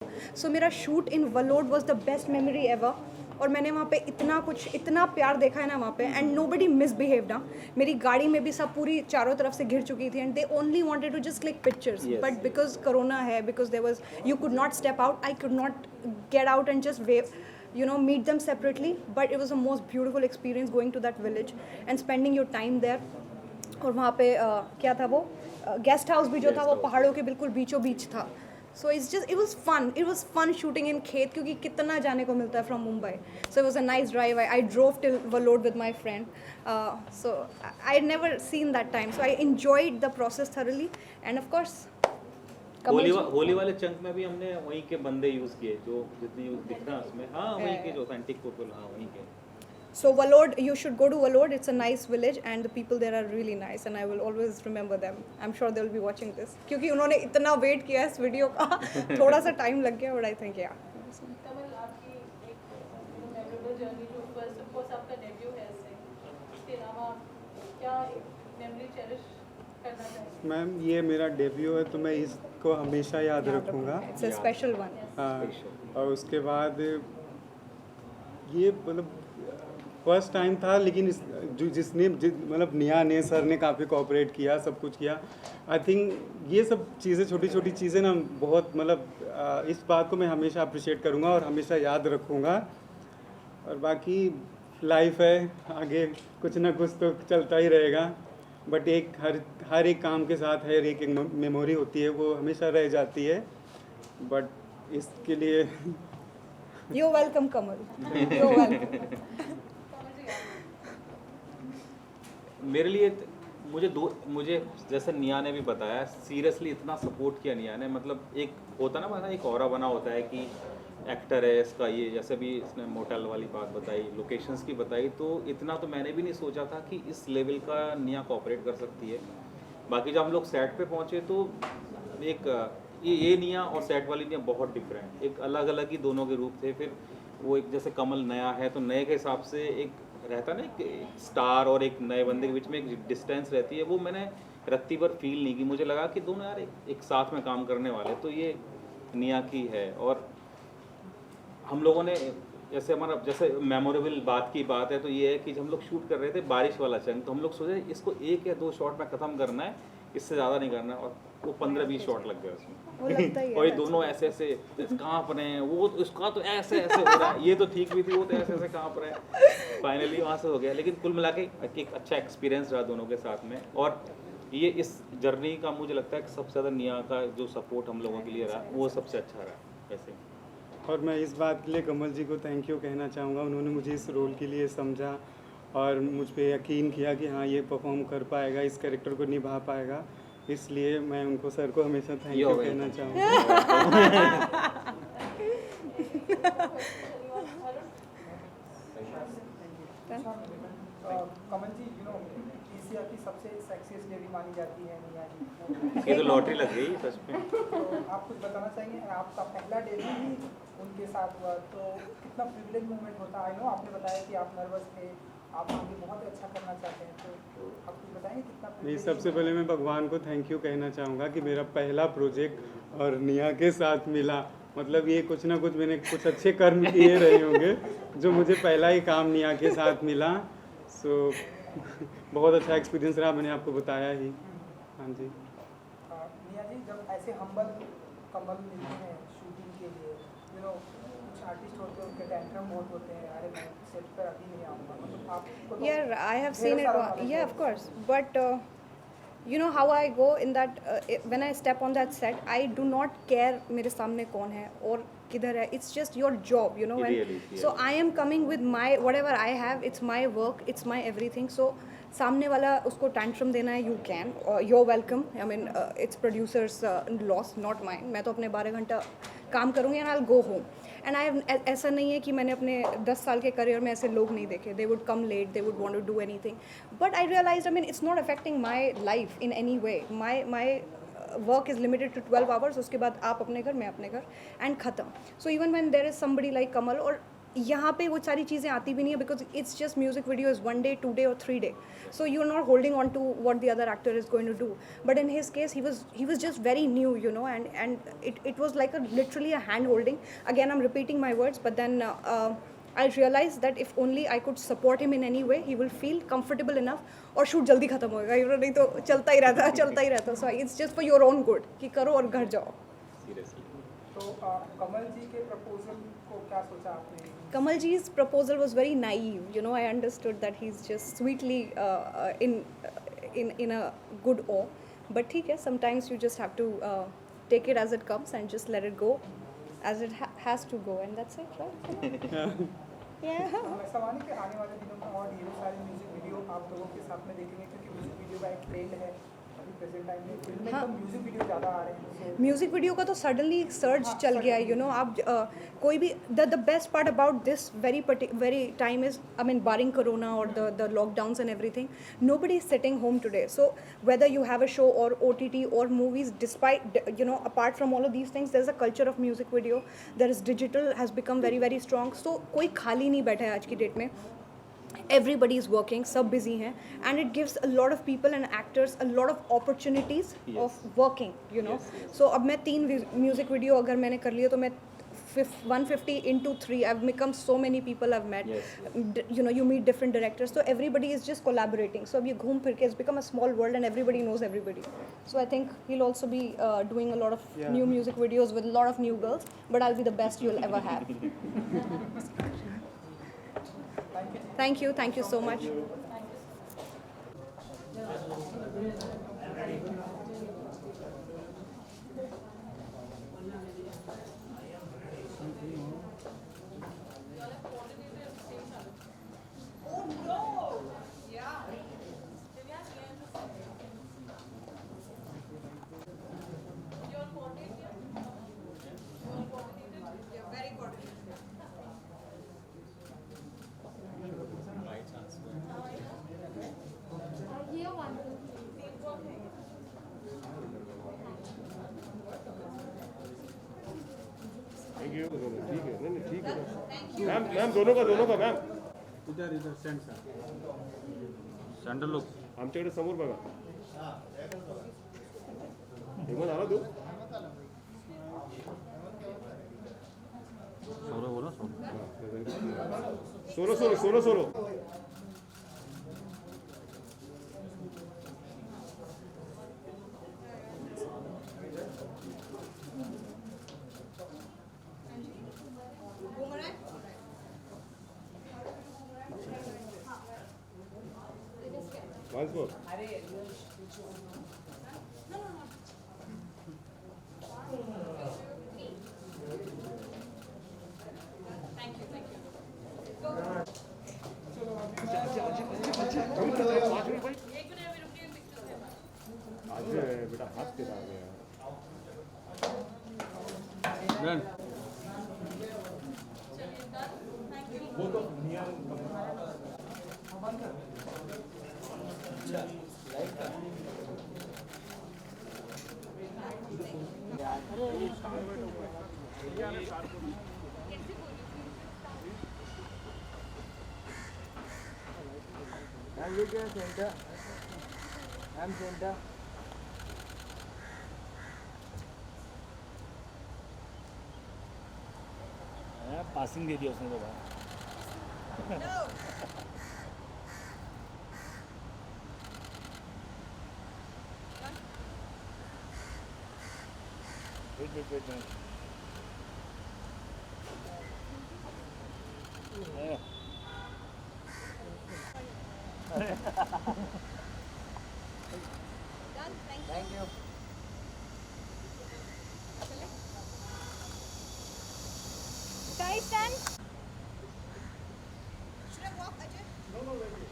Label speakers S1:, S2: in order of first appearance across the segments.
S1: सो मेरा shoot in वलोड was the best memory ever. और मैंने वहाँ पे इतना प्यार देखा है ना वहाँ पे, एंड नो बडी मिसबिहेव ना। मेरी गाड़ी में भी सब पूरी चारों तरफ से घिर चुकी थी, and they only wanted to just click pictures, but because corona है, because there was, you could not step out, I could not get out and just wave, meet them separately, but it was the most beautiful experience going to that village and spending your time there. और वहाँ पे क्या था वो guest house भी जो था वो पहाड़ों के बिल्कुल बीचों बीच था। So it was fun shooting in खेत, क्योंकि कितना जाने को मिलता है from Mumbai. So it was a nice drive. I drove till Valod with my friend, so I never seen that time, so I enjoyed the process thoroughly. And of course
S2: Holi वाले chunk में भी हमने वहीं के बंदे यूज किए, जो जितने दिख रहा है उसमें, हाँ वहीं के जो ऑथेंटिक पीपल, हाँ वहीं के।
S1: So Valod, you should go to Valod. It's a nice village and the people there are really nice, and I will always remember them. I'm sure they will be watching this, क्योंकि उन्होंने इतना wait किया इस video का। थोड़ा सा time लग गया, but I think yeah.
S3: कमल, आपकी एक मेमोरेबल जर्नी जो फर्स्ट ऑफ कोर्स आपका डेब्यू है इससे, इसके अलावा क्या मेमोरी चेरिश करना चाहेंगे?
S4: मैम ये मेरा डेब्यू है तो मैं इसको हमेशा याद रखूँगा।
S1: It's a special one.
S4: हाँ, और उसके बाद ये मतलब फर्स्ट टाइम था, लेकिन जिसने मतलब निया ने सर ने काफ़ी कोऑपरेट किया, सब कुछ किया। आई थिंक ये सब चीज़ें, छोटी छोटी चीज़ें ना बहुत मतलब इस बात को मैं हमेशा अप्रिशिएट करूँगा और हमेशा याद रखूँगा। और बाकी लाइफ है, आगे कुछ ना कुछ तो चलता ही रहेगा, बट एक हर एक काम के साथ हर एक मेमोरी होती है, वो हमेशा रह जाती है। बट इसके लिए
S1: You're welcome, Kamal. You're welcome.
S2: मेरे लिए मुझे जैसे निया ने भी बताया, सीरियसली इतना सपोर्ट किया निया ने। मतलब एक होता ना एक ऑरा बना होता है कि एक्टर है इसका, ये जैसे भी इसने मोटेल वाली बात बताई, लोकेशंस की बताई, तो इतना तो मैंने भी नहीं सोचा था कि इस लेवल का निया कोऑपरेट कर सकती है। बाकी जब हम लोग सेट पे पहुँचे तो एक ये निया और सेट वाली निया बहुत डिफरेंट, एक अलग अलग ही दोनों के रूप थे। फिर वो एक जैसे कमल नया है तो नए के हिसाब से एक रहता ना, एक स्टार और एक नए बंदे के बीच में एक डिस्टेंस रहती है, वो मैंने रत्ती भर फील नहीं की। मुझे लगा कि दोनों यार एक साथ में काम करने वाले, तो ये निया की है। और हम लोगों ने जैसे हमारा जैसे मेमोरेबल बात की बात है, तो ये है कि जब हम लोग शूट कर रहे थे बारिश वाला चंक, तो हम लोग सोचे इसको 1 या 2 शॉट में ख़त्म करना है, इससे ज़्यादा नहीं करना है। और वो 15-20 शॉट लग गए उसमें। और ये दोनों ऐसे ऐसे काँप रहे हैं, वो उसका तो ऐसे ऐसे हो रहा है, ये तो ठीक भी थी, वो तो ऐसे ऐसे काँप रहे हैं। फाइनली वहाँ से हो गया। लेकिन कुल मिला के एक अच्छा एक्सपीरियंस रहा दोनों के साथ में। और ये इस जर्नी का मुझे लगता है कि सबसे ज़्यादा निया का जो सपोर्ट हम लोगों के लिए रहा, वो सबसे अच्छा रहा वैसे।
S4: और मैं इस बात के लिए कमल जी को थैंक यू कहना चाहूँगा। उन्होंने मुझे इस रोल के लिए समझा और मुझ पे यकीन किया कि हाँ ये परफॉर्म कर पाएगा, इस कैरेक्टर को निभा पाएगा। इसलिए मैं उनको, सर को हमेशा थैंक यू कहना चाहूँगा।
S5: कमल जी, एशिया की सबसे सेक्सीएस्ट लेडी मानी जाती है निया जी।
S2: ये तो लॉटरी लग गई सच में।
S5: तो आप कुछ बताना चाहेंगे? आपका पहला डेब्यू भी उनके साथ हुआ, तो कितना प्रिविलेज मोमेंट होता है? आई नो आपने बताया कि आप नर्वस थे, आप आगे बहुत अच्छा करना चाहते हैं, तो आप कुछ बताएंगे कितना
S4: नहीं, सबसे पहले मैं भगवान को थैंक यू कहना चाहूँगा कि मेरा पहला प्रोजेक्ट और निया के साथ मिला। मतलब ये कुछ ना कुछ मैंने कुछ अच्छे कर्म किए रहे होंगे जो मुझे पहला ही काम निया के साथ मिला। सो बहुत अच्छा एक्सपीरियंस रहा, मैंने आपको बताया ही। हाँ जी।
S5: निया जी, जब ऐसे हम्बल कमल मिलते हैं शूटिंग के लिए, कुछ आर्टिस्ट होते हैं उनके टेंट्रम बहुत होते हैं, अरे मैं सेट पर अभी नहीं आऊँगा, मतलब आपको तो
S1: Yeah, I have seen
S5: ढेर
S1: it.
S5: सारा knowledge
S1: Yeah,
S5: है।
S1: of course. But you know how I go in that when I step on that set, I do not care मेरे सामने कौन है और किधर है. It's just your job, you know.
S2: Really,
S1: So I am coming with my whatever I have. It's my work. It's my everything. So सामने वाला उसको tantrum देना है, you can. You're welcome. I mean, it's producers' loss, not mine. मैं तो अपने 12 घंटा काम करूँगी and I'll go home. And I ऐसा नहीं है कि मैंने अपने 10 साल के करियर में ऐसे लोग नहीं देखे. They would come late, they would want to do anything, but I realise I mean it's not affecting my life in any way. My work is limited to 12 hours. उसके बाद आप अपने घर, मैं अपने घर, एंड ख़त्म. So even when there is somebody like Kamal, और यहाँ पे वो सारी चीज़ें आती भी नहीं है because it's just music video is 1 day 2 day or 3 day, so you're not holding on to what the other actor is going to do. But in his case he was just very new, you know, and it was like a literally a hand holding. Again, I'm repeating my words, but then I realized that if only I could support him in any way, he will feel comfortable enough और shoot जल्दी खत्म होएगा, you know, नहीं तो चलता ही रहता. So it's just for your own good कि करो और घर जाओ.
S2: सीरियसली
S5: तो कमल जी के प्रपोजल को क्या सोचा आपने?
S1: Kamal ji's proposal was very naive. You know, I understood that he's just sweetly in a good awe. But ठीक है, sometimes you just have to take it as it comes and just let it go as it has to go, and that's it, right? Yeah.
S5: हम ऐसा माने कि आने वाले दिनों में और ढेर सारे म्यूजिक वीडियो आप लोगों के साथ में देखेंगे, क्योंकि म्यूजिक वीडियो का एक ट्रेंड है अभी प्रेजेंट टाइम में, फिल्म में
S1: हाँ।
S5: तो म्यूजिक वीडियो ज़्यादा आ रहे हैं। So,
S1: म्यूज़िक वीडियो का तो सडनली सर्च चल गया है, यू नो. आप कोई भी the best part about this very time is, I mean barring corona और the lockdowns and everything, nobody is sitting home today. So whether you have a show or OTT or movies, despite, you know, apart from all of these things, there's a culture of music video. There is digital has become very strong. So कोई खाली नहीं बैठा है आज की date में. Everybody is working, सब busy हैं, and it gives a lot of people and actors a lot of opportunities of working, you know. So अब मैं 3 music video अगर मैंने कर लिया तो मैं 150 into 3, I've become so many people I've met. You know, you meet different directors, so everybody is just collaborating. So अब ये घूम फिर के it's become a small world and everybody knows everybody. So I think he'll also be doing a lot of new music videos with a lot of new girls, but I'll be the best you'll ever have. Thank you so much.
S6: Thank you. ठीक है, नहीं ठीक है ma'am. Ma'am दोनों का ma'am
S4: इधर send sir.
S2: Sandal लोक
S6: आमच्याकडे समोर बघा. हेमंत आला तू? सोलो. Once more. आज बेटा हाथ तेरा आ गया.
S2: डन.
S7: पासिंग दे दिया उसने तो बाहर. Wait.
S1: Thank you. Guys, stand. Should I walk, Ajay? No, wait.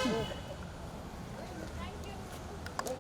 S7: जल्दी